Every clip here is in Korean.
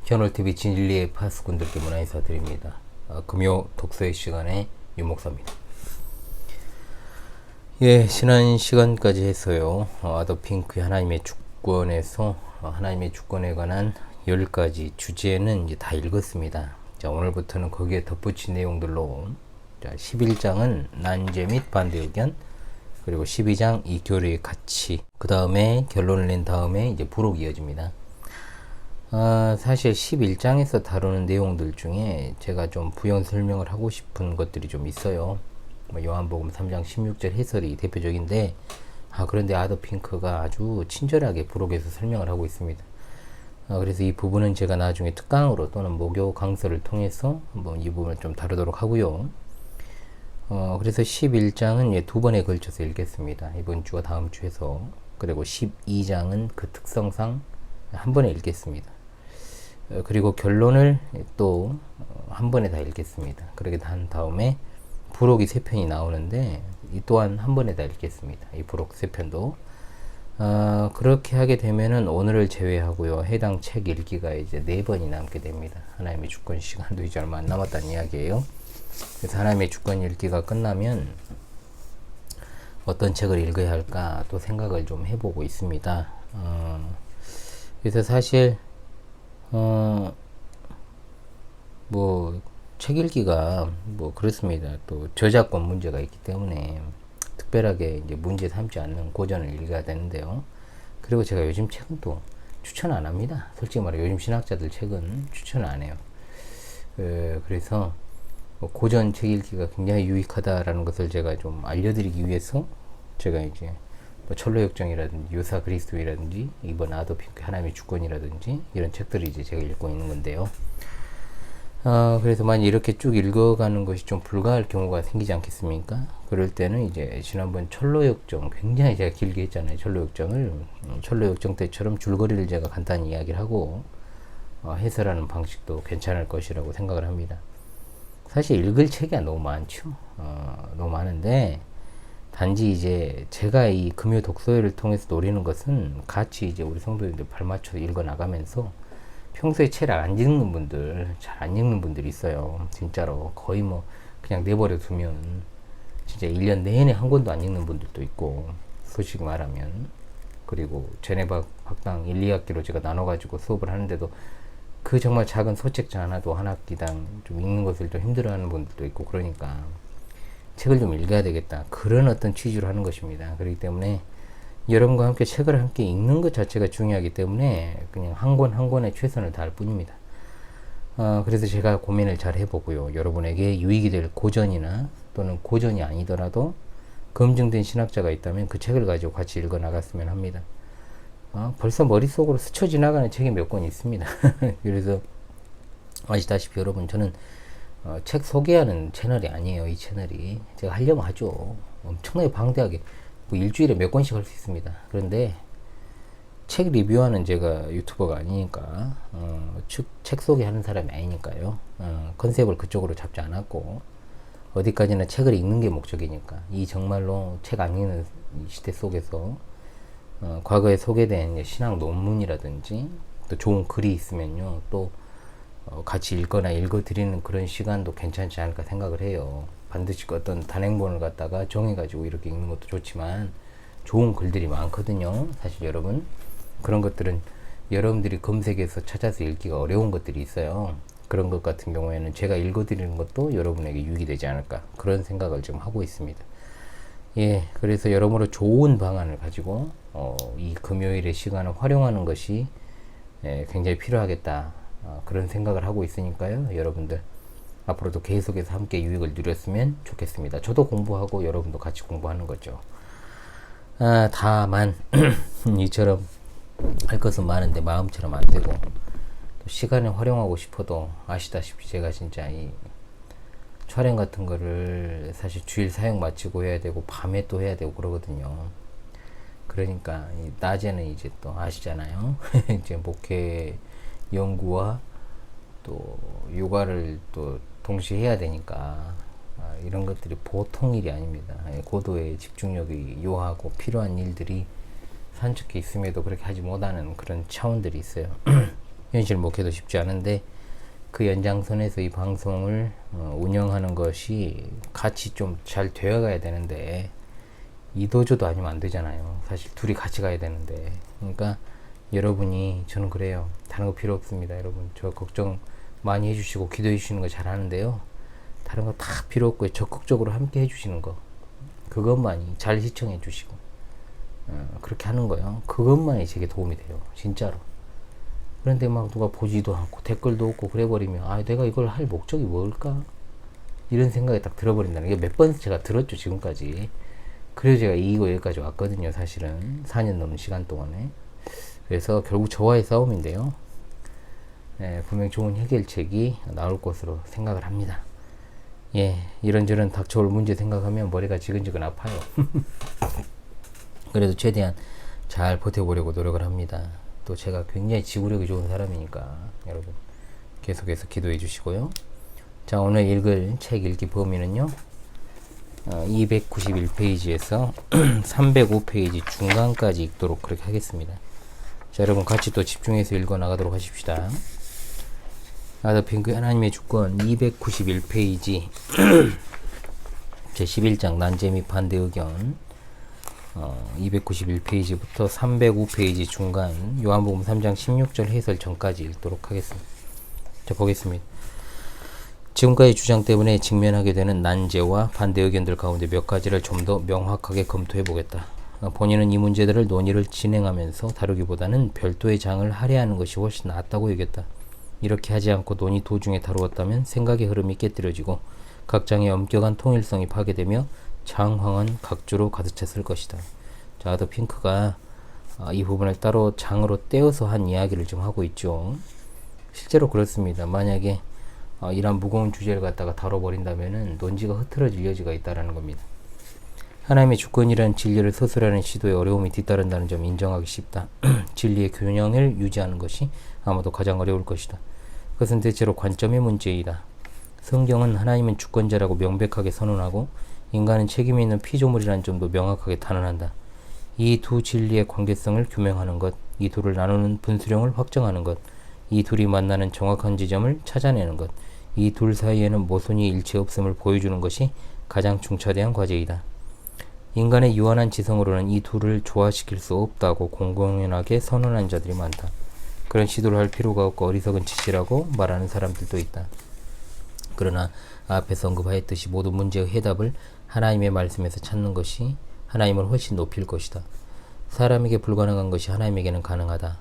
현월TV 진리의 파수꾼들께 문화 인사드립니다. 금요 독서의 시간에 유목사입니다. 예, 지난 시간까지 해서요. 아더핑크의 하나님의 주권에서 하나님의 주권에 관한 10가지 주제는 이제 다 읽었습니다. 자, 오늘부터는 거기에 덧붙인 내용들로, 자, 11장은 난제 및 반대 의견, 그리고 12장 이 교리의 가치, 그 다음에 결론을 낸 다음에 이제 부록이 이어집니다. 사실 11장에서 다루는 내용들 중에 제가 좀 부연 설명을 하고 싶은 것들이 좀 있어요. 요한복음 3장 16절 해설이 대표적인데, 그런데 아더핑크가 아주 친절하게 부록에서 설명을 하고 있습니다. 그래서 이 부분은 제가 나중에 특강으로 또는 모교 강서를 통해서 한번 이 부분을 좀 다루도록 하고요. 그래서 11장은 두 번에 걸쳐서 읽겠습니다. 이번 주와 다음 주에서. 그리고 12장은 그 특성상 한 번에 읽겠습니다. 그리고 결론을 또 한 번에 다 읽겠습니다. 그렇게 한 다음에 부록이 3편이 나오는데 이 또한 한 번에 다 읽겠습니다. 이 부록 3편도. 그렇게 하게 되면은 오늘을 제외하고요, 해당 책 읽기가 이제 4번이 남게 됩니다. 하나님의 주권 시간도 이제 얼마 안 남았다는 이야기예요. 그래서 하나님의 주권 읽기가 끝나면 어떤 책을 읽어야 할까 또 생각을 좀 해보고 있습니다. 그래서 사실 책 읽기가 그렇습니다. 또 저작권 문제가 있기 때문에 특별하게 이제 문제 삼지 않는 고전을 읽어야 되는데요. 그리고 제가 요즘 책은 또 추천 안 합니다. 솔직히 말해 요즘 신학자들 책은 추천 안 해요. 그래서 고전 책 읽기가 굉장히 유익하다라는 것을 제가 좀 알려드리기 위해서 제가 이제 철로역정이라든지 유사 그리스도이라든지 이번 아더핑크 하나님의 주권이라든지 이런 책들을 이제 제가 읽고 있는 건데요. 그래서 만약 이렇게 쭉 읽어가는 것이 좀 불가할 경우가 생기지 않겠습니까? 그럴 때는 이제 지난번 철로역정 굉장히 제가 길게 했잖아요. 철로역정 때처럼 줄거리를 제가 간단히 이야기를 하고 해설하는 방식도 괜찮을 것이라고 생각을 합니다. 사실 읽을 책이 너무 많죠. 너무 많은데 단지 이제 제가 이 금요 독서회를 통해서 노리는 것은 같이 이제 우리 성도님들 발맞춰서 읽어 나가면서 평소에 책을 안 읽는 분들, 잘 안 읽는 분들이 있어요. 진짜로. 거의 그냥 내버려 두면 진짜 1년 내내 한 권도 안 읽는 분들도 있고, 솔직히 말하면. 그리고 제네바 학당 1, 2학기로 제가 나눠가지고 수업을 하는데도 그 정말 작은 소책자 하나도 한 학기당 좀 읽는 것을 좀 힘들어하는 분들도 있고, 그러니까 책을 좀 읽어야 되겠다, 그런 어떤 취지로 하는 것입니다. 그렇기 때문에 여러분과 함께 책을 함께 읽는 것 자체가 중요하기 때문에 그냥 한 권 한 권에 최선을 다할 뿐입니다. 그래서 제가 고민을 잘 해보고요, 여러분에게 유익이 될 고전이나 또는 고전이 아니더라도 검증된 신학자가 있다면 그 책을 가지고 같이 읽어 나갔으면 합니다. 벌써 머릿속으로 스쳐 지나가는 책이 몇 권 있습니다. 그래서 아시다시피 여러분, 저는 책 소개하는 채널이 아니에요. 이 채널이 제가 하려면 하죠. 엄청나게 방대하게 일주일에 몇 권씩 할 수 있습니다. 그런데 책 리뷰하는 제가 유튜버가 아니니까, 책 소개하는 사람이 아니니까요. 컨셉을 그쪽으로 잡지 않았고, 어디까지나 책을 읽는 게 목적이니까, 이 정말로 책 안 읽는 시대 속에서 과거에 소개된 신학 논문이라든지 또 좋은 글이 있으면요, 또 같이 읽거나 읽어드리는 그런 시간도 괜찮지 않을까 생각을 해요. 반드시 어떤 단행본을 갖다가 정해가지고 이렇게 읽는 것도 좋지만 좋은 글들이 많거든요. 사실 여러분, 그런 것들은 여러분들이 검색해서 찾아서 읽기가 어려운 것들이 있어요. 그런 것 같은 경우에는 제가 읽어드리는 것도 여러분에게 유익이 되지 않을까, 그런 생각을 지금 하고 있습니다. 예, 그래서 여러모로 좋은 방안을 가지고 이 금요일의 시간을 활용하는 것이 굉장히 필요하겠다, 그런 생각을 하고 있으니까요. 여러분들 앞으로도 계속해서 함께 유익을 누렸으면 좋겠습니다. 저도 공부하고 여러분도 같이 공부하는 거죠. 다만 이처럼 할 것은 많은데 마음처럼 안 되고, 또 시간을 활용하고 싶어도 아시다시피 제가 진짜 이 촬영 같은 거를 사실 주일 사역 마치고 해야 되고 밤에 또 해야 되고 그러거든요. 그러니까 낮에는 이제 또 아시잖아요. 이제 목회 연구와 또 요가를 또 동시에 해야 되니까 이런 것들이 보통 일이 아닙니다. 고도의 집중력이 요하고 필요한 일들이 산적해 있음에도 그렇게 하지 못하는 그런 차원들이 있어요. 현실 목회도 쉽지 않은데 그 연장선에서 이 방송을 운영하는 것이 같이 좀 잘 되어가야 되는데 이도저도 아니면 안 되잖아요. 사실 둘이 같이 가야 되는데. 그러니까 여러분이, 저는 그래요. 다른 거 필요 없습니다. 여러분 저 걱정 많이 해주시고 기도해 주시는 거 잘하는데요. 다른 거 다 필요 없고요. 적극적으로 함께 해주시는 거, 그것만이, 잘 시청해 주시고 그렇게 하는 거요. 그것만이 제게 도움이 돼요. 진짜로. 그런데 막 누가 보지도 않고 댓글도 없고 그래버리면, 아, 내가 이걸 할 목적이 뭘까? 이런 생각이 딱 들어버린다는 게, 몇 번 제가 들었죠, 지금까지. 그래서 제가 이기고 여기까지 왔거든요, 사실은. 4년 넘는 시간 동안에. 그래서 결국 저와의 싸움인데요. 네, 분명히 좋은 해결책이 나올 것으로 생각을 합니다. 예, 이런저런 닥쳐올 문제 생각하면 머리가 지근지근 아파요. 그래도 최대한 잘 버텨보려고 노력을 합니다. 또 제가 굉장히 지구력이 좋은 사람이니까 여러분 계속해서 기도해 주시고요. 자, 오늘 읽을 책 읽기 범위는요, 291페이지에서 305페이지 중간까지 읽도록 그렇게 하겠습니다. 자, 여러분 같이 또 집중해서 읽어 나가도록 하십시다. 아더핑크 하나님의 주권 291페이지 제 11장 난제 및 반대 의견, 291페이지부터 305페이지 중간 요한복음 3장 16절 해설 전까지 읽도록 하겠습니다. 자, 보겠습니다. 지금까지 주장 때문에 직면하게 되는 난제와 반대 의견들 가운데 몇 가지를 좀 더 명확하게 검토해 보겠다. 본인은 이 문제들을 논의를 진행하면서 다루기보다는 별도의 장을 할애하는 것이 훨씬 낫다고 여겼다. 이렇게 하지 않고 논의 도중에 다루었다면 생각의 흐름이 깨뜨려지고 각 장의 엄격한 통일성이 파괴되며 장황한 각주로 가득 찼을 것이다. 자, 아더핑크가 이 부분을 따로 장으로 떼어서 한 이야기를 좀 하고 있죠. 실제로 그렇습니다. 만약에 이런 무거운 주제를 갖다가 다뤄버린다면은 논지가 흐트러질 여지가 있다라는 겁니다. 하나님의 주권이란 진리를 서술하는 시도에 어려움이 뒤따른다는 점 인정하기 쉽다. 진리의 균형을 유지하는 것이 아마도 가장 어려울 것이다. 그것은 대체로 관점의 문제이다. 성경은 하나님은 주권자라고 명백하게 선언하고 인간은 책임이 있는 피조물이라는 점도 명확하게 단언한다. 이 두 진리의 관계성을 규명하는 것, 이 둘을 나누는 분수령을 확정하는 것, 이 둘이 만나는 정확한 지점을 찾아내는 것, 이 둘 사이에는 모순이 일체 없음을 보여주는 것이 가장 중차대한 과제이다. 인간의 유한한 지성으로는 이 둘을 조화시킬 수 없다고 공공연하게 선언한 자들이 많다. 그런 시도를 할 필요가 없고 어리석은 짓이라고 말하는 사람들도 있다. 그러나 앞에서 언급하였듯이 모든 문제의 해답을 하나님의 말씀에서 찾는 것이 하나님을 훨씬 높일 것이다. 사람에게 불가능한 것이 하나님에게는 가능하다.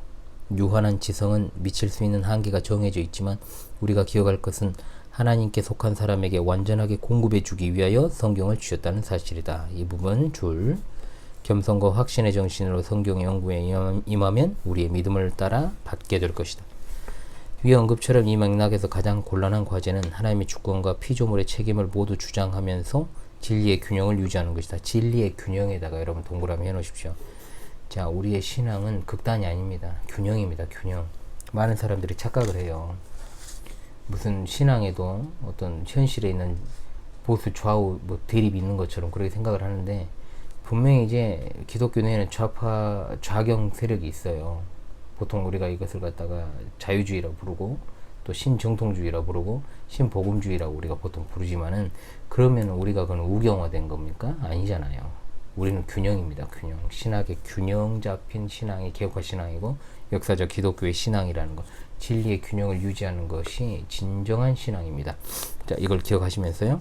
유한한 지성은 미칠 수 있는 한계가 정해져 있지만 우리가 기억할 것은 하나님께 속한 사람에게 완전하게 공급해 주기 위하여 성경을 주셨다는 사실이다. 이 부분 줄. 겸손과 확신의 정신으로 성경 연구에 임하면 우리의 믿음을 따라 받게 될 것이다. 위 언급처럼 이 맥락에서 가장 곤란한 과제는 하나님의 주권과 피조물의 책임을 모두 주장하면서 진리의 균형을 유지하는 것이다. 진리의 균형에다가 여러분 동그라미 해놓으십시오. 자, 우리의 신앙은 극단이 아닙니다. 균형입니다. 균형. 많은 사람들이 착각을 해요. 무슨 신앙에도 어떤 현실에 있는 보수 좌우 대립이 있는 것처럼 그렇게 생각을 하는데, 분명히 이제 기독교 내에는 좌경 세력이 있어요. 보통 우리가 이것을 갖다가 자유주의라고 부르고 또 신정통주의라고 부르고 신복음주의라고 우리가 보통 부르지만은, 그러면 우리가 그건 우경화된 겁니까? 아니잖아요. 우리는 균형입니다. 균형. 신학의 균형 잡힌 신앙이 개혁화 신앙이고 역사적 기독교의 신앙이라는 것, 진리의 균형을 유지하는 것이 진정한 신앙입니다. 자, 이걸 기억하시면서요,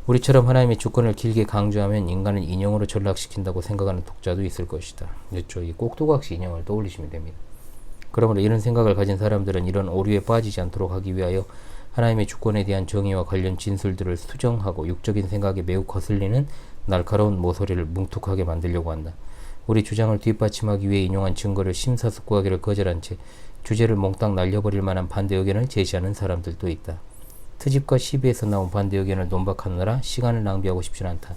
우리처럼 하나님의 주권을 길게 강조하면 인간을 인형으로 전락시킨다고 생각하는 독자도 있을 것이다. 그렇죠? 이 꼭두각시 인형을 떠올리시면 됩니다. 그러므로 이런 생각을 가진 사람들은 이런 오류에 빠지지 않도록 하기 위하여 하나님의 주권에 대한 정의와 관련 진술들을 수정하고 육적인 생각에 매우 거슬리는 날카로운 모서리를 뭉툭하게 만들려고 한다. 우리 주장을 뒷받침하기 위해 인용한 증거를 심사숙고하기를 거절한 채 주제를 몽땅 날려버릴 만한 반대 의견을 제시하는 사람들도 있다. 트집과 시비에서 나온 반대 의견을 논박하느라 시간을 낭비하고 싶진 않다.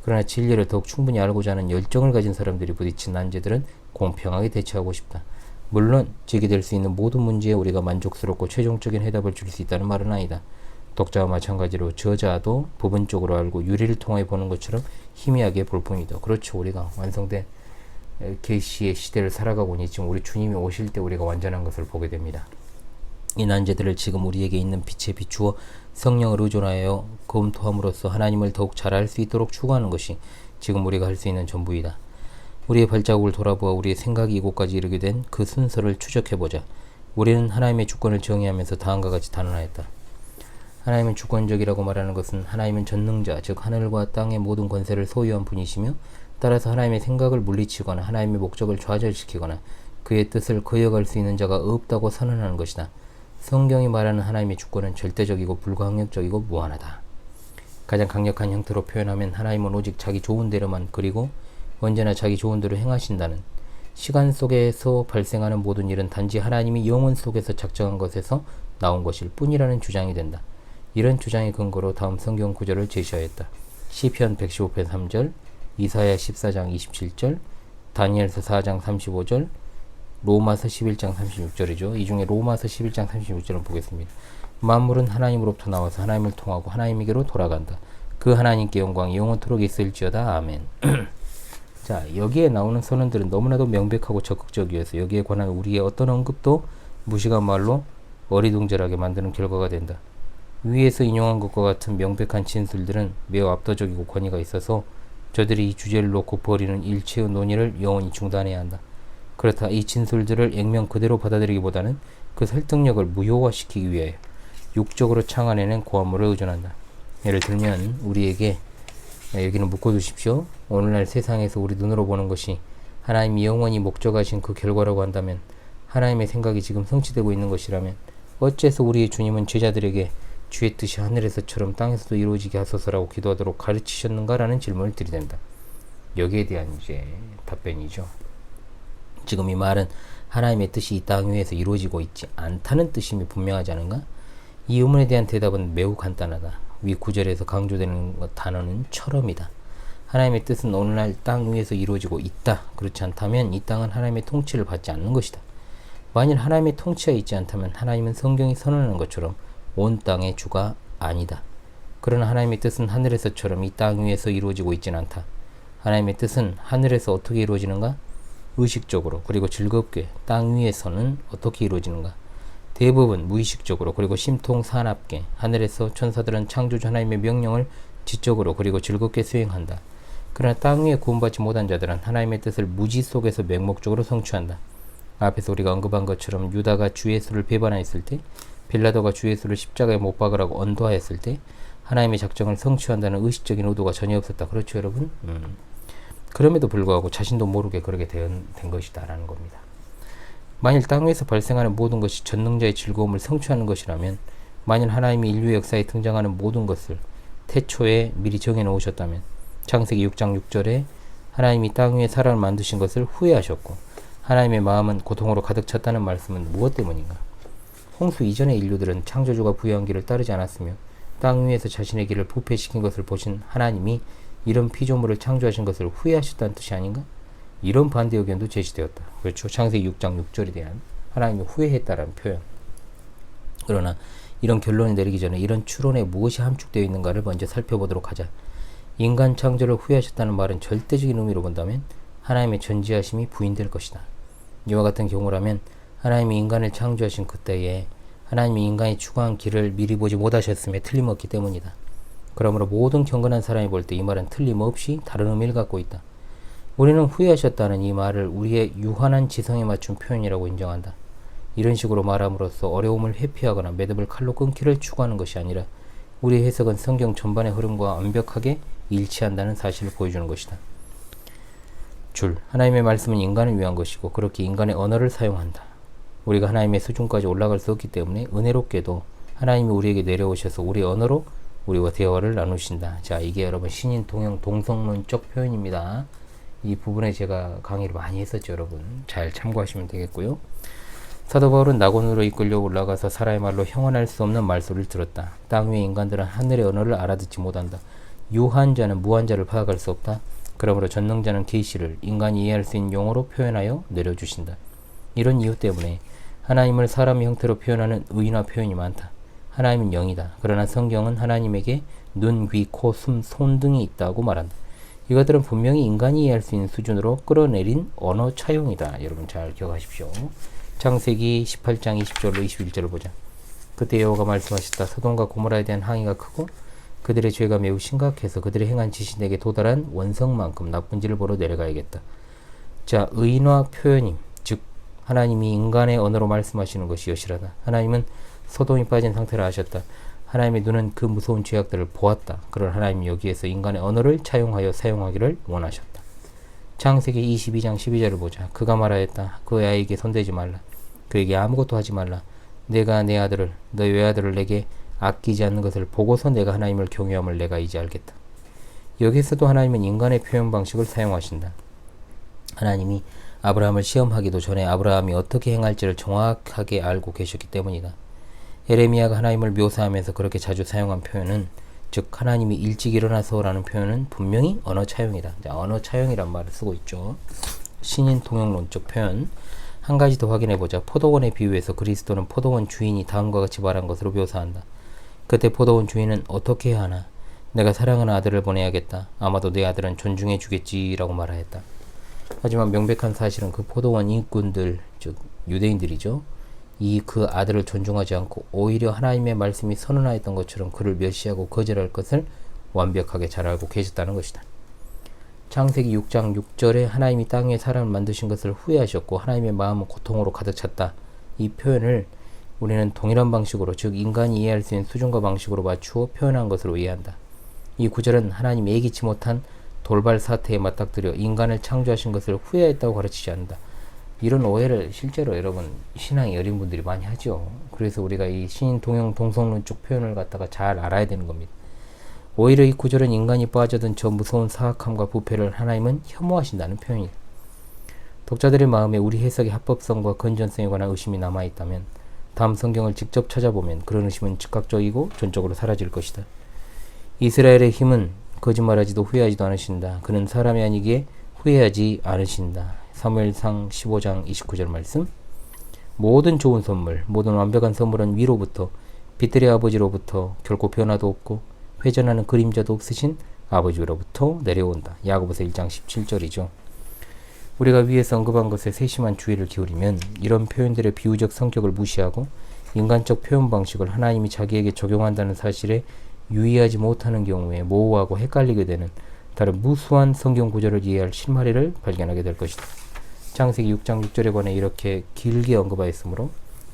그러나 진리를 더욱 충분히 알고자 하는 열정을 가진 사람들이 부딪힌 난제들은 공평하게 대처하고 싶다. 물론 제기될 수 있는 모든 문제에 우리가 만족스럽고 최종적인 해답을 줄 수 있다는 말은 아니다. 독자와 마찬가지로 저자도 부분적으로 알고 유리를 통해 보는 것처럼 희미하게 볼 뿐이다. 그렇죠. 우리가 완성된 계시의 시대를 살아가고 있니 지금 우리 주님이 오실 때 우리가 완전한 것을 보게 됩니다. 이 난제들을 지금 우리에게 있는 빛에 비추어 성령을 의존하여 검토함으로써 하나님을 더욱 잘 알 수 있도록 추구하는 것이 지금 우리가 할 수 있는 전부이다. 우리의 발자국을 돌아보아 우리의 생각이 이곳까지 이르게 된 그 순서를 추적해보자. 우리는 하나님의 주권을 정의하면서 다음과 같이 단언하였다. 하나님은 주권적이라고 말하는 것은 하나님은 전능자, 즉 하늘과 땅의 모든 권세를 소유한 분이시며 따라서 하나님의 생각을 물리치거나 하나님의 목적을 좌절시키거나 그의 뜻을 거역할 수 있는 자가 없다고 선언하는 것이다. 성경이 말하는 하나님의 주권은 절대적이고 불가항력적이고 무한하다. 가장 강력한 형태로 표현하면 하나님은 오직 자기 좋은 대로만 그리고 언제나 자기 좋은 대로 행하신다는, 시간 속에서 발생하는 모든 일은 단지 하나님이 영혼 속에서 작정한 것에서 나온 것일 뿐이라는 주장이 된다. 이런 주장의 근거로 다음 성경 구절을 제시하였다. 시편 115편 3절, 이사야 14장 27절, 다니엘서 4장 35절, 로마서 11장 36절이죠. 이 중에 로마서 11장 36절을 보겠습니다. 만물은 하나님으로부터 나와서 하나님을 통하고 하나님에게로 돌아간다. 그 하나님께 영광이 영원토록 있을지어다. 아멘. 자, 여기에 나오는 선언들은 너무나도 명백하고 적극적이어서 여기에 관한 우리의 어떤 언급도 무식한 말로 어리둥절하게 만드는 결과가 된다. 위에서 인용한 것과 같은 명백한 진술들은 매우 압도적이고 권위가 있어서 저들이 이 주제를 놓고 벌이는 일체의 논의를 영원히 중단해야 한다. 그렇다 이 진술들을 액면 그대로 받아들이기보다는 그 설득력을 무효화시키기 위하여 육적으로 창안해낸 고안물을 의존한다. 예를 들면 우리에게 여기는 묶어두십시오. 오늘날 세상에서 우리 눈으로 보는 것이 하나님이 영원히 목적하신 그 결과라고 한다면, 하나님의 생각이 지금 성취되고 있는 것이라면 어째서 우리의 주님은 제자들에게 주의 뜻이 하늘에서처럼 땅에서도 이루어지게 하소서라고 기도하도록 가르치셨는가라는 질문을 드리댄다. 여기에 대한 이제 답변이죠. 지금 이 말은 하나님의 뜻이 이 땅 위에서 이루어지고 있지 않다는 뜻임이 분명하지 않은가? 이 의문에 대한 대답은 매우 간단하다. 위 구절에서 강조되는 단어는 처럼이다. 하나님의 뜻은 오늘날 땅 위에서 이루어지고 있다. 그렇지 않다면 이 땅은 하나님의 통치를 받지 않는 것이다. 만일 하나님의 통치가 있지 않다면 하나님은 성경이 선언하는 것처럼 온 땅의 주가 아니다. 그러나 하나님의 뜻은 하늘에서처럼 이 땅 위에서 이루어지고 있지는 않다. 하나님의 뜻은 하늘에서 어떻게 이루어지는가? 의식적으로, 그리고 즐겁게. 땅 위에서는 어떻게 이루어지는가? 대부분 무의식적으로, 그리고 심통사납게. 하늘에서 천사들은 창조주 하나님의 명령을 지적으로 그리고 즐겁게 수행한다. 그러나 땅 위에 구원받지 못한 자들은 하나님의 뜻을 무지 속에서 맹목적으로 성취한다. 앞에서 우리가 언급한 것처럼 유다가 주 예수를 배반하였을 때, 빌라도가 주 예수를 십자가에 못 박으라고 언도하였을 때 하나님의 작정을 성취한다는 의식적인 의도가 전혀 없었다. 그렇죠, 여러분? 그럼에도 불구하고 자신도 모르게 그렇게 된 것이다 라는 겁니다. 만일 땅 위에서 발생하는 모든 것이 전능자의 즐거움을 성취하는 것이라면, 만일 하나님이 인류 역사에 등장하는 모든 것을 태초에 미리 정해놓으셨다면, 창세기 6장 6절에 하나님이 땅 위에 사람을 만드신 것을 후회하셨고 하나님의 마음은 고통으로 가득 찼다는 말씀은 무엇 때문인가? 홍수 이전의 인류들은 창조주가 부여한 길을 따르지 않았으며 땅 위에서 자신의 길을 부패시킨 것을 보신 하나님이 이런 피조물을 창조하신 것을 후회하셨다는 뜻이 아닌가? 이런 반대 의견도 제시되었다. 그렇죠. 창세기 6장 6절에 대한 하나님이 후회했다라는 표현. 그러나 이런 결론을 내리기 전에 이런 추론에 무엇이 함축되어 있는가를 먼저 살펴보도록 하자. 인간 창조를 후회하셨다는 말은 절대적인 의미로 본다면 하나님의 전지하심이 부인될 것이다. 이와 같은 경우라면 하나님이 인간을 창조하신 그때에 하나님이 인간이 추구한 길을 미리 보지 못하셨음에 틀림없기 때문이다. 그러므로 모든 경건한 사람이 볼 때 이 말은 틀림없이 다른 의미를 갖고 있다. 우리는 후회하셨다는 이 말을 우리의 유한한 지성에 맞춘 표현이라고 인정한다. 이런 식으로 말함으로써 어려움을 회피하거나 매듭을 칼로 끊기를 추구하는 것이 아니라 우리의 해석은 성경 전반의 흐름과 완벽하게 일치한다는 사실을 보여주는 것이다. 하나님의 말씀은 인간을 위한 것이고 그렇게 인간의 언어를 사용한다. 우리가 하나님의 수준까지 올라갈 수 없기 때문에 은혜롭게도 하나님이 우리에게 내려오셔서 우리의 언어로 우리와 대화를 나누신다. 자, 이게 여러분 신인 동형 동성론적 표현입니다. 이 부분에 제가 강의를 많이 했었죠. 여러분 잘 참고하시면 되겠고요. 사도 바울은 낙원으로 이끌려 올라가서 사람의 말로 형언할 수 없는 말소리를 들었다. 땅 위의 인간들은 하늘의 언어를 알아듣지 못한다. 유한 자는 무한 자를 파악할 수 없다. 그러므로 전능자는 계시를 인간이 이해할 수 있는 용어로 표현하여 내려주신다. 이런 이유 때문에 하나님을 사람의 형태로 표현하는 의인화 표현이 많다. 하나님은 영이다. 그러나 성경은 하나님에게 눈, 귀, 코, 숨, 손 등이 있다고 말한다. 이것들은 분명히 인간이 이해할 수 있는 수준으로 끌어내린 언어 차용이다. 여러분 잘 기억하십시오. 창세기 18장 20절로 21절을 보자. 그때 여호와가 말씀하셨다. 소돔과 고모라에 대한 항의가 크고 그들의 죄가 매우 심각해서 그들이 행한 짓이 내게 도달한 원성만큼 나쁜지를 보러 내려가야겠다. 자, 의인화 표현임, 즉 하나님이 인간의 언어로 말씀하시는 것이 여실하다. 하나님은 소돔이 빠진 상태를 아셨다. 하나님의 눈은 그 무서운 죄악들을 보았다. 그런 하나님이 여기에서 인간의 언어를 차용하여 사용하기를 원하셨다. 창세기 22장 12절을 보자. 그가 말하였다. 그 아이에게 손대지 말라. 그에게 아무것도 하지 말라. 내가 내 아들을, 너희 외아들을 내게 아끼지 않는 것을 보고서 내가 하나님을 경외함을 내가 이제 알겠다. 여기서도 하나님은 인간의 표현 방식을 사용하신다. 하나님이 아브라함을 시험하기도 전에 아브라함이 어떻게 행할지를 정확하게 알고 계셨기 때문이다. 에레미야가 하나님을 묘사하면서 그렇게 자주 사용한 표현은, 즉 하나님이 일찍 일어나서라는 표현은 분명히 언어 차용이다. 자, 언어 차용이란 말을 쓰고 있죠. 신인 통용론적 표현. 한 가지 더 확인해보자. 포도원에 비유해서 그리스도는 포도원 주인이 다음과 같이 말한 것으로 묘사한다. 그때 포도원 주인은 어떻게 해야 하나? 내가 사랑하는 아들을 보내야겠다. 아마도 내 아들은 존중해 주겠지라고 말하였다. 하지만 명백한 사실은 그 포도원 일꾼들, 즉 유대인들이죠. 그 아들을 존중하지 않고 오히려 하나님의 말씀이 선언하였던 것처럼 그를 멸시하고 거절할 것을 완벽하게 잘 알고 계셨다는 것이다. 창세기 6장 6절에 하나님이 땅에 사람을 만드신 것을 후회하셨고 하나님의 마음은 고통으로 가득 찼다. 이 표현을 우리는 동일한 방식으로, 즉 인간이 이해할 수 있는 수준과 방식으로 맞추어 표현한 것으로 이해한다. 이 구절은 하나님이 예기치 못한 돌발 사태에 맞닥뜨려 인간을 창조하신 것을 후회했다고 가르치지 않는다. 이런 오해를 실제로 여러분 신앙이 어린 분들이 많이 하죠. 그래서 우리가 이 신인 동용 동성론적 표현을 갖다가 잘 알아야 되는 겁니다. 오히려 이 구절은 인간이 빠져든 저 무서운 사악함과 부패를 하나님은 혐오하신다는 표현이다. 독자들의 마음에 우리 해석의 합법성과 건전성에 관한 의심이 남아있다면 다음 성경을 직접 찾아보면 그런 의심은 즉각적이고 전적으로 사라질 것이다. 이스라엘의 힘은 거짓말하지도 후회하지도 않으신다. 그는 사람이 아니기에 후회하지 않으신다. 사무엘상 15장 29절 말씀. 모든 좋은 선물, 모든 완벽한 선물은 위로부터, 빛들의 아버지로부터 결코 변화도 없고 회전하는 그림자도 없으신 아버지로부터 내려온다. 야고보서 1장 17절이죠. 우리가 위에서 언급한 것에 세심한 주의를 기울이면 이런 표현들의 비유적 성격을 무시하고 인간적 표현 방식을 하나님이 자기에게 적용한다는 사실에 유의하지 못하는 경우에 모호하고 헷갈리게 되는 다른 무수한 성경 구절을 이해할 실마리를 발견하게 될 것이다. 창세기 6장 6절에 관해 이렇게 길게 언급하였으므로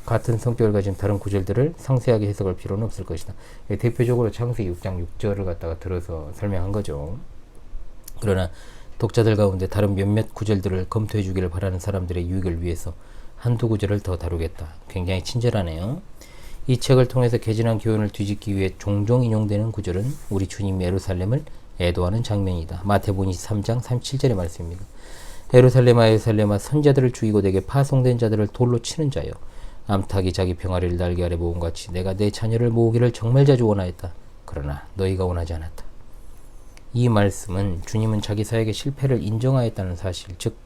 같은 성격을 가진 다른 구절들을 상세하게 해석할 필요는 없을 것이다. 대표적으로 창세기 6장 6절을 갖다가 들어서 설명한 거죠. 그러나 독자들 가운데 다른 몇몇 구절들을 검토해 주기를 바라는 사람들의 유익을 위해서 한두 구절을 더 다루겠다. 굉장히 친절하네요. 이 책을 통해서 개진한 교훈을 뒤집기 위해 종종 인용되는 구절은 우리 주님이 예루살렘을 애도하는 장면이다. 마태복음 23장 37절의 말씀입니다. 예루살렘아 예루살렘아 선자들을 죽이고 내게 파송된 자들을 돌로 치는 자여, 암탉이 자기 병아리를 날개 아래 모음같이 내가 내 자녀를 모으기를 정말 자주 원하였다. 그러나 너희가 원하지 않았다. 이 말씀은 주님은 자기 사역의 실패를 인정하였다는 사실, 즉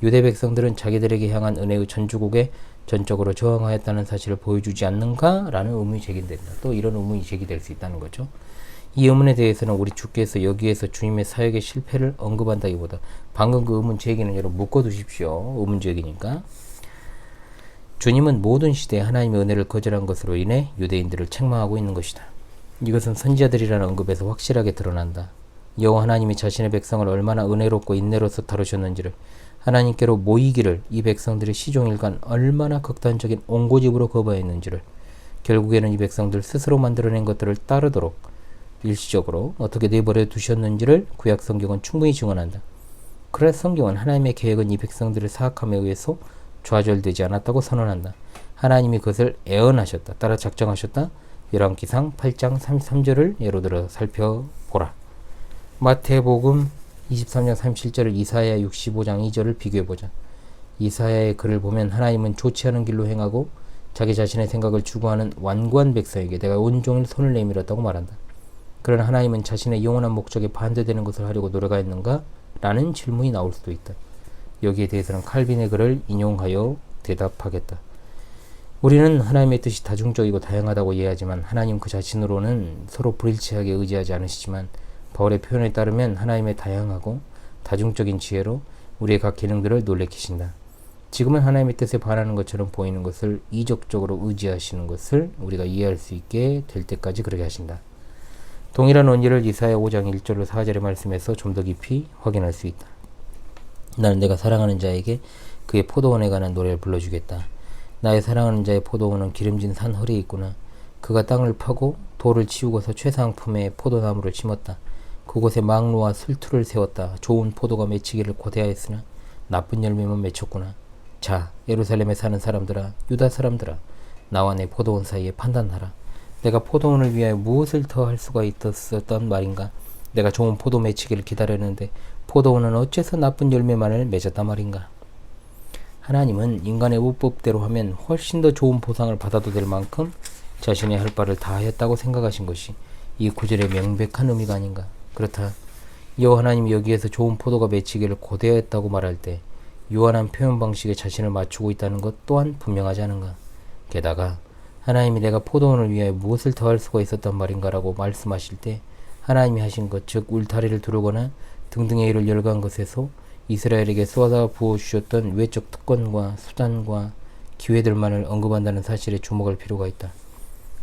유대 백성들은 자기들에게 향한 은혜의 전주곡에 전적으로 저항하였다는 사실을 보여주지 않는가? 라는 의문이 제기된다. 또 이런 의문이 제기될 수 있다는 거죠. 이 의문에 대해서는 우리 주께서 여기에서 주님의 사역의 실패를 언급한다기보다 방금 그 의문 제기는 여러분 묶어두십시오. 의문 제기니까. 주님은 모든 시대에 하나님의 은혜를 거절한 것으로 인해 유대인들을 책망하고 있는 것이다. 이것은 선지자들이라는 언급에서 확실하게 드러난다. 여호와 하나님이 자신의 백성을 얼마나 은혜롭고 인내로서 다루셨는지를, 하나님께로 모이기를 이 백성들이 시종일관 얼마나 극단적인 옹고집으로 거부했는지를, 결국에는 이 백성들 스스로 만들어낸 것들을 따르도록 일시적으로 어떻게 내버려 두셨는지를 구약 성경은 충분히 증언한다. 그래서 성경은 하나님의 계획은 이 백성들의 사악함에 의해서 좌절되지 않았다고 선언한다. 하나님이 그것을 애언하셨다. 따라 작정하셨다. 열왕기상 8장 33절을 예로 들어 살펴보라. 마태복음 23장 37절을 이사야 65장 2절을 비교해보자. 이사야의 글을 보면 하나님은 좋지 않은 길로 행하고 자기 자신의 생각을 추구하는 완고한 백성에게 내가 온종일 손을 내밀었다고 말한다. 그러나 하나님은 자신의 영원한 목적에 반대되는 것을 하려고 노력하였는가? 라는 질문이 나올 수도 있다. 여기에 대해서는 칼빈의 글을 인용하여 대답하겠다. 우리는 하나님의 뜻이 다중적이고 다양하다고 이해하지만 하나님 그 자신으로는 서로 불일치하게 의지하지 않으시지만 바울의 표현에 따르면 하나님의 다양하고 다중적인 지혜로 우리의 각 기능들을 놀래키신다. 지금은 하나님의 뜻에 반하는 것처럼 보이는 것을 이적적으로 의지하시는 것을 우리가 이해할 수 있게 될 때까지 그렇게 하신다. 동일한 원리를 이사야 5장 1절로 4절의 말씀에서 좀 더 깊이 확인할 수 있다. 나는 내가 사랑하는 자에게 그의 포도원에 관한 노래를 불러주겠다. 나의 사랑하는 자의 포도원은 기름진 산 허리에 있구나. 그가 땅을 파고 돌을 치우고서 최상품의 포도나무를 심었다. 그곳에 망루와 술투를 세웠다. 좋은 포도가 맺히기를 고대하였으나 나쁜 열매만 맺혔구나. 자, 예루살렘에 사는 사람들아, 유다 사람들아, 나와 내 포도원 사이에 판단하라. 내가 포도원을 위하여 무엇을 더 할 수가 있었단 말인가? 내가 좋은 포도 맺히기를 기다렸는데 포도원은 어째서 나쁜 열매만을 맺었단 말인가? 하나님은 인간의 우법대로 하면 훨씬 더 좋은 보상을 받아도 될 만큼 자신의 할 바를 다 하였다고 생각하신 것이 이 구절의 명백한 의미가 아닌가? 그렇다. 여호와 하나님이 여기에서 좋은 포도가 맺히기를 고대하였다고 말할 때 유한한 표현 방식에 자신을 맞추고 있다는 것 또한 분명하지 않은가? 게다가 하나님이 내가 포도원을 위하여 무엇을 더 할 수가 있었단 말인가 라고 말씀하실 때 하나님이 하신 것, 즉 울타리를 두르거나 등등의 일을 열거한 것에서 이스라엘에게 쏟아 부어주셨던 외적 특권과 수단과 기회들만을 언급한다는 사실에 주목할 필요가 있다.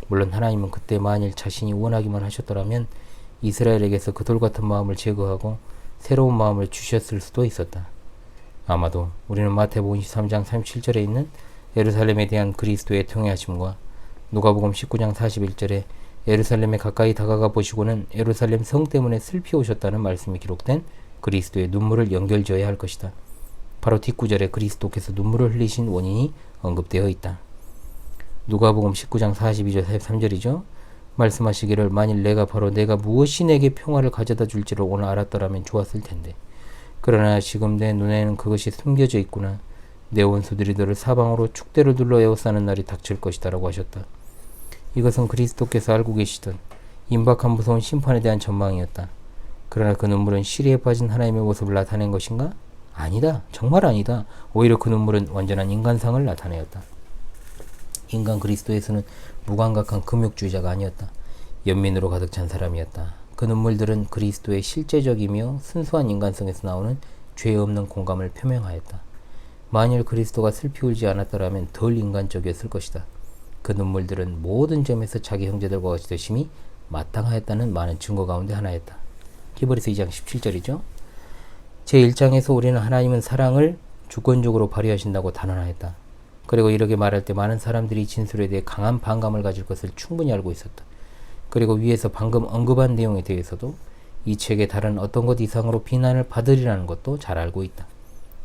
물론 하나님은 그때 만일 자신이 원하기만 하셨더라면 이스라엘에게서 그 돌같은 마음을 제거하고 새로운 마음을 주셨을 수도 있었다. 아마도 우리는 마태복음 23장 37절에 있는 예루살렘에 대한 그리스도의 통회하심과 누가복음 19장 41절에 예루살렘에 가까이 다가가 보시고는 예루살렘 성 때문에 슬피 오셨다는 말씀이 기록된 그리스도의 눈물을 연결지어야 할 것이다. 바로 뒷구절에 그리스도께서 눈물을 흘리신 원인이 언급되어 있다. 누가복음 19장 42절 43절이죠. 말씀하시기를 만일 내가 무엇이 내게 평화를 가져다 줄지를 오늘 알았더라면 좋았을 텐데 그러나 지금 내 눈에는 그것이 숨겨져 있구나. 내 원수들이 너를 사방으로 축대를 둘러 에워싸는 날이 닥칠 것이다 라고 하셨다. 이것은 그리스도께서 알고 계시던 임박한 무서운 심판에 대한 전망이었다. 그러나 그 눈물은 시리에 빠진 하나님의 모습을 나타낸 것인가? 아니다. 정말 아니다. 오히려 그 눈물은 완전한 인간상을 나타내었다. 인간 그리스도에서는 무감각한 금욕주의자가 아니었다. 연민으로 가득 찬 사람이었다. 그 눈물들은 그리스도의 실제적이며 순수한 인간성에서 나오는 죄 없는 공감을 표명하였다. 만일 그리스도가 슬피 울지 않았더라면 덜 인간적이었을 것이다. 그 눈물들은 모든 점에서 자기 형제들과 같이 되심이 마땅하였다는 많은 증거 가운데 하나였다. 히브리서 2장 17절이죠. 제1장에서 우리는 하나님은 사랑을 주권적으로 발휘하신다고 단언하였다. 그리고 이렇게 말할 때 많은 사람들이 진술에 대해 강한 반감을 가질 것을 충분히 알고 있었다. 그리고 위에서 방금 언급한 내용에 대해서도 이 책의 다른 어떤 것 이상으로 비난을 받으리라는 것도 잘 알고 있다.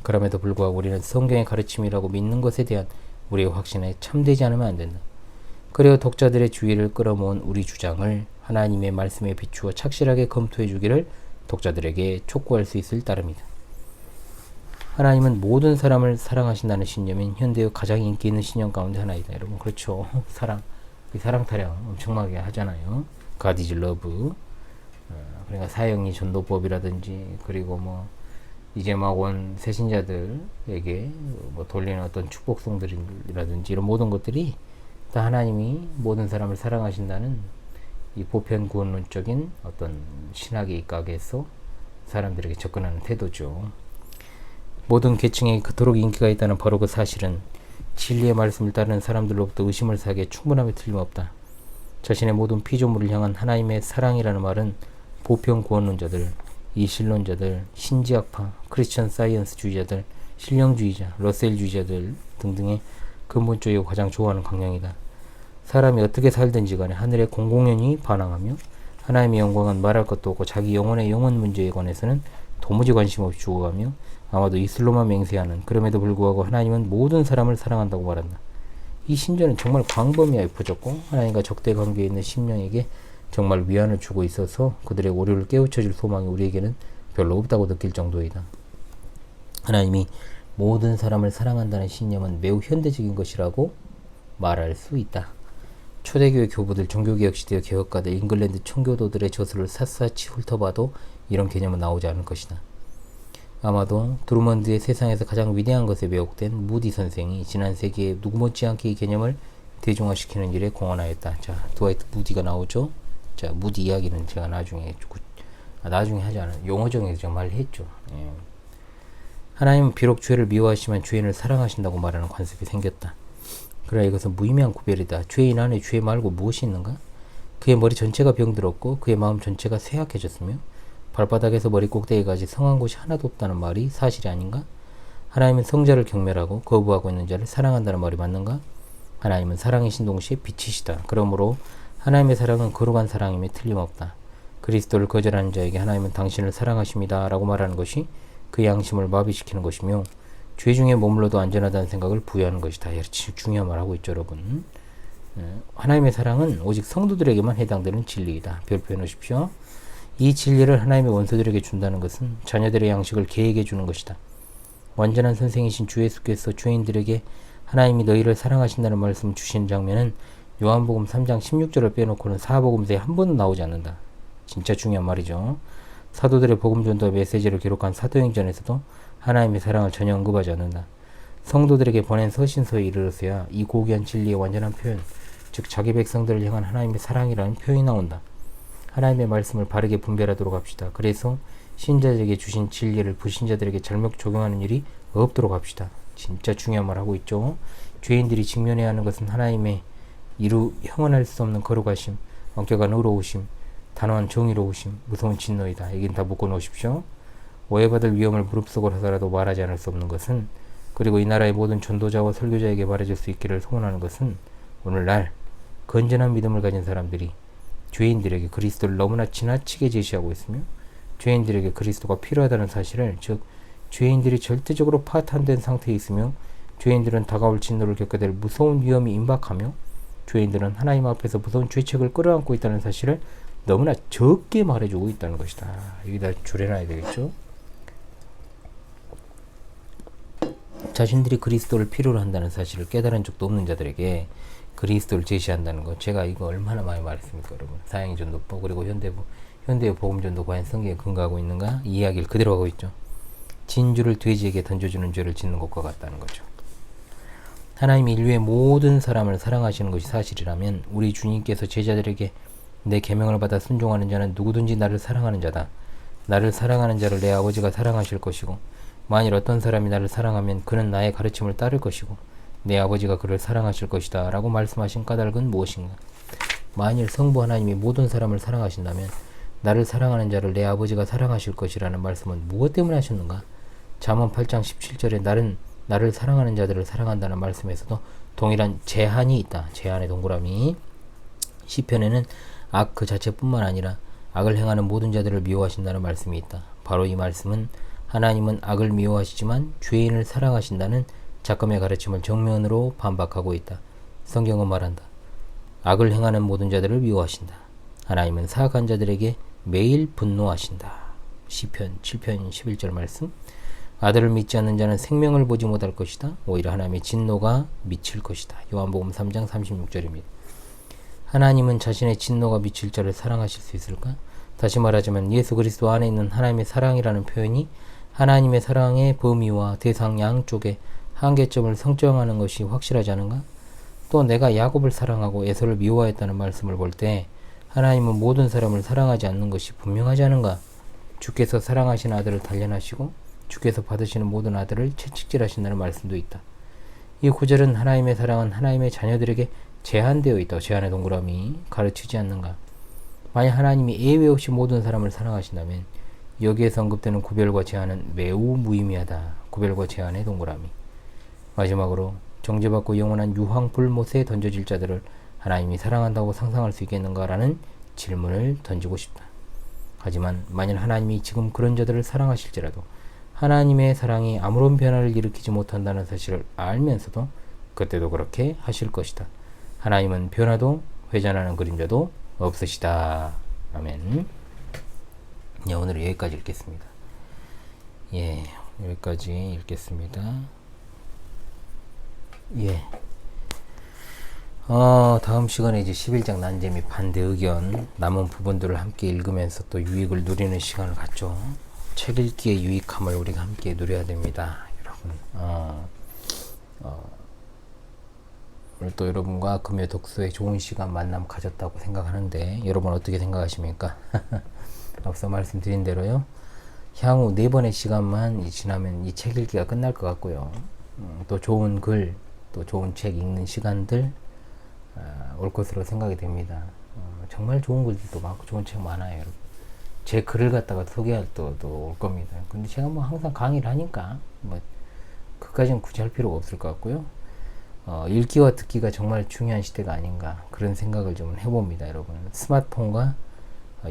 그럼에도 불구하고 우리는 성경의 가르침이라고 믿는 것에 대한 우리의 확신에 참되지 않으면 안 된다. 그리고 독자들의 주의를 끌어모은 우리 주장을 하나님의 말씀에 비추어 착실하게 검토해 주기를 독자들에게 촉구할 수 있을 따름이다. 하나님은 모든 사람을 사랑하신다는 신념인 현대의 가장 인기 있는 신념 가운데 하나이다. 여러분 그렇죠. 사랑 타령 엄청나게 하잖아요. God is love. 그러니까 사형리 전도법이라든지 그리고 뭐 이제 막 온 새신자들에게 뭐 돌리는 어떤 축복송들이라든지 이런 모든 것들이 다 하나님이 모든 사람을 사랑하신다는 이 보편 구원론적인 어떤 신학의 입각에서 사람들에게 접근하는 태도죠. 모든 계층에 그토록 인기가 있다는 바로 그 사실은 진리의 말씀을 따르는 사람들로부터 의심을 사기에 충분함이 틀림없다. 자신의 모든 피조물을 향한 하나님의 사랑이라는 말은 보편 구원론자들, 이신론자들, 신지학파, 크리스천 사이언스주의자들, 실용주의자, 러셀주의자들 등등의 근본적이고 가장 좋아하는 강령이다. 사람이 어떻게 살든지 간에 하늘의 공공연히 반항하며 하나님의 영광은 말할 것도 없고 자기 영혼의 영혼 문제에 관해서는 도무지 관심 없이 죽어가며 아마도 이슬로만 맹세하는 그럼에도 불구하고 하나님은 모든 사람을 사랑한다고 말한다. 이 신조는 정말 광범위하게 퍼졌고 하나님과 적대 관계에 있는 심령에게 정말 위안을 주고 있어서 그들의 오류를 깨우쳐줄 소망이 우리에게는 별로 없다고 느낄 정도이다. 하나님이 모든 사람을 사랑한다는 신념은 매우 현대적인 것이라고 말할 수 있다. 초대교회 교부들, 종교개혁 시대의 개혁가들, 잉글랜드 청교도들의 저술을 샅샅이 훑어봐도 이런 개념은 나오지 않을 것이다. 아마도 드루먼드의 세상에서 가장 위대한 것에 매혹된 무디 선생이 지난 세기에 누구 못지않게 이 개념을 대중화시키는 일에 공헌하였다. 자, 드와이트 무디가 나오죠. 자, 무디 이야기는 제가 나중에 하지 않아요. 용어정에서 제가 말했죠. 예. 하나님은 비록 죄를 미워하시지만 죄인을 사랑하신다고 말하는 관습이 생겼다. 그러나 이것은 무의미한 구별이다. 죄인 안에 죄 말고 무엇이 있는가? 그의 머리 전체가 병들었고 그의 마음 전체가 쇠약해졌으며 발바닥에서 머리 꼭대기까지 성한 곳이 하나도 없다는 말이 사실이 아닌가? 하나님은 성자를 경멸하고 거부하고 있는 자를 사랑한다는 말이 맞는가? 하나님은 사랑이신 동시에 빛이시다. 그러므로 하나님의 사랑은 거룩한 사랑임에 틀림없다. 그리스도를 거절하는 자에게 하나님은 당신을 사랑하십니다 라고 말하는 것이 그 양심을 마비시키는 것이며 죄 중에 머물러도 안전하다는 생각을 부여하는 것이다. 중요한 말 하고 있죠, 여러분. 하나님의 사랑은 오직 성도들에게만 해당되는 진리이다. 별표해 놓으십시오. 이 진리를 하나님의 원수들에게 준다는 것은 자녀들의 양식을 개에게 주는 것이다. 완전한 선생이신 주 예수께서 죄인들에게 하나님이 너희를 사랑하신다는 말씀을 주신 장면은 요한복음 3장 16절을 빼놓고는 사복음서에 한 번도 나오지 않는다. 진짜 중요한 말이죠. 사도들의 복음 전도와 메시지를 기록한 사도행전에서도 하나님의 사랑을 전혀 언급하지 않는다. 성도들에게 보낸 서신서에 이르러서야 이 고귀한 진리의 완전한 표현, 즉 자기 백성들을 향한 하나님의 사랑이라는 표현이 나온다. 하나님의 말씀을 바르게 분별하도록 합시다. 그래서 신자들에게 주신 진리를 불신자들에게 잘못 적용하는 일이 없도록 합시다. 진짜 중요한 말 하고 있죠. 죄인들이 직면해야 하는 것은 하나님의 형언할 수 없는 거룩하심, 엄격한 의로우심, 단호한 정의로우심, 무서운 진노이다. 여긴 다 묶어 놓으십시오. 오해받을 위험을 무릅쓰고 하더라도 말하지 않을 수 없는 것은, 그리고 이 나라의 모든 전도자와 설교자에게 말해줄 수 있기를 소원하는 것은, 오늘날 건전한 믿음을 가진 사람들이 죄인들에게 그리스도를 너무나 지나치게 제시하고 있으며 죄인들에게 그리스도가 필요하다는 사실을, 즉 죄인들이 절대적으로 파탄된 상태에 있으며 죄인들은 다가올 진노를 겪게 될 무서운 위험이 임박하며 죄인들은 하나님 앞에서 무서운 죄책을 끌어안고 있다는 사실을 너무나 적게 말해주고 있다는 것이다. 여기다 줄여놔야 되겠죠. 자신들이 그리스도를 필요로 한다는 사실을 깨달은 적도 없는 자들에게 그리스도를 제시한다는 것, 제가 이거 얼마나 많이 말했습니까, 여러분. 사양의 전도법, 그리고 현대의 복음전도 과연 성경에 근거하고 있는가? 이 이야기를 그대로 하고 있죠. 진주를 돼지에게 던져주는 죄를 짓는 것과 같다는 거죠. 하나님이 인류의 모든 사람을 사랑하시는 것이 사실이라면 우리 주님께서 제자들에게 내 계명을 받아 순종하는 자는 누구든지 나를 사랑하는 자다. 나를 사랑하는 자를 내 아버지가 사랑하실 것이고 만일 어떤 사람이 나를 사랑하면 그는 나의 가르침을 따를 것이고 내 아버지가 그를 사랑하실 것이다 라고 말씀하신 까닭은 무엇인가? 만일 성부 하나님이 모든 사람을 사랑하신다면 나를 사랑하는 자를 내 아버지가 사랑하실 것이라는 말씀은 무엇 때문에 하셨는가? 잠언 8장 17절에 나를 사랑하는 자들을 사랑한다는 말씀에서도 동일한 제한이 있다. 제한의 동그라미. 시편에는 악 그 자체뿐만 아니라 악을 행하는 모든 자들을 미워하신다는 말씀이 있다. 바로 이 말씀은 하나님은 악을 미워하시지만 죄인을 사랑하신다는 작금의 가르침을 정면으로 반박하고 있다. 성경은 말한다. 악을 행하는 모든 자들을 미워하신다. 하나님은 사악한 자들에게 매일 분노하신다. 시편 7편 11절 말씀. 아들을 믿지 않는 자는 생명을 보지 못할 것이다. 오히려 하나님의 진노가 미칠 것이다. 요한복음 3장 36절입니다. 하나님은 자신의 진노가 미칠 자를 사랑하실 수 있을까? 다시 말하자면 예수 그리스도 안에 있는 하나님의 사랑이라는 표현이 하나님의 사랑의 범위와 대상 양쪽에 한계점을 설정하는 것이 확실하지 않은가? 또 내가 야곱을 사랑하고 에서를 미워했다는 말씀을 볼 때 하나님은 모든 사람을 사랑하지 않는 것이 분명하지 않은가? 주께서 사랑하신 아들을 단련하시고 주께서 받으시는 모든 아들을 채찍질하신다는 말씀도 있다. 이 구절은 하나님의 사랑은 하나님의 자녀들에게 제한되어 있다. 제한의 동그라미 가르치지 않는가? 만약 하나님이 예외 없이 모든 사람을 사랑하신다면 여기에서 언급되는 구별과 제한은 매우 무의미하다. 구별과 제한의 동그라미. 마지막으로 정죄받고 영원한 유황불못에 던져질 자들을 하나님이 사랑한다고 상상할 수 있겠는가라는 질문을 던지고 싶다. 하지만 만일 하나님이 지금 그런 자들을 사랑하실지라도 하나님의 사랑이 아무런 변화를 일으키지 못한다는 사실을 알면서도 그때도 그렇게 하실 것이다. 하나님은 변화도 회전하는 그림자도 없으시다. 아멘. 예, 오늘은 여기까지 읽겠습니다. 예, 여기까지 읽겠습니다. 예. 다음 시간에 이제 11장 난제 및 반대 의견 남은 부분들을 함께 읽으면서 또 유익을 누리는 시간을 갖죠. 책 읽기의 유익함을 우리가 함께 누려야 됩니다. 여러분. 오늘 또 여러분과 금요 독서의 좋은 시간 만남 가졌다고 생각하는데 여러분 어떻게 생각하십니까? 앞서 말씀드린 대로요. 향후 4번의 시간만 지나면 이 책 읽기가 끝날 것 같고요. 또 좋은 글, 또 좋은 책 읽는 시간들 올 것으로 생각이 됩니다. 정말 좋은 글들도 많고 좋은 책 많아요, 여러분. 제 글을 갖다가 소개할 때도 올 겁니다. 근데 제가 뭐 항상 강의를 하니까 뭐 그까지는 굳이 할 필요가 없을 것 같고요. 읽기와 듣기가 정말 중요한 시대가 아닌가 그런 생각을 좀 해봅니다, 여러분. 스마트폰과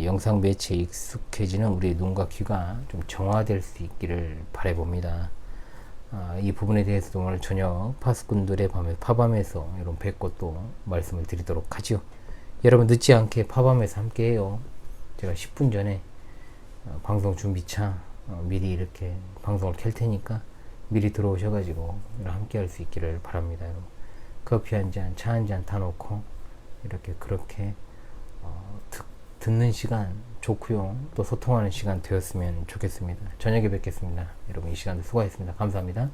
영상 매체에 익숙해지는 우리의 눈과 귀가 좀 정화될 수 있기를 바라봅니다. 이 부분에 대해서도 오늘 저녁 파수꾼들의 밤에 파밤에서 여러분 뵙고 또 말씀을 드리도록 하죠. 여러분 늦지 않게 파밤에서 함께해요. 제가 10분 전에 방송 준비차 미리 이렇게 방송을 켤 테니까 미리 들어오셔가지고 함께 할 수 있기를 바랍니다. 여러분. 커피 한 잔, 차 한 잔 다 놓고 이렇게 그렇게 듣는 시간 좋고요. 또 소통하는 시간 되었으면 좋겠습니다. 저녁에 뵙겠습니다. 여러분 이 시간도 수고하셨습니다. 감사합니다.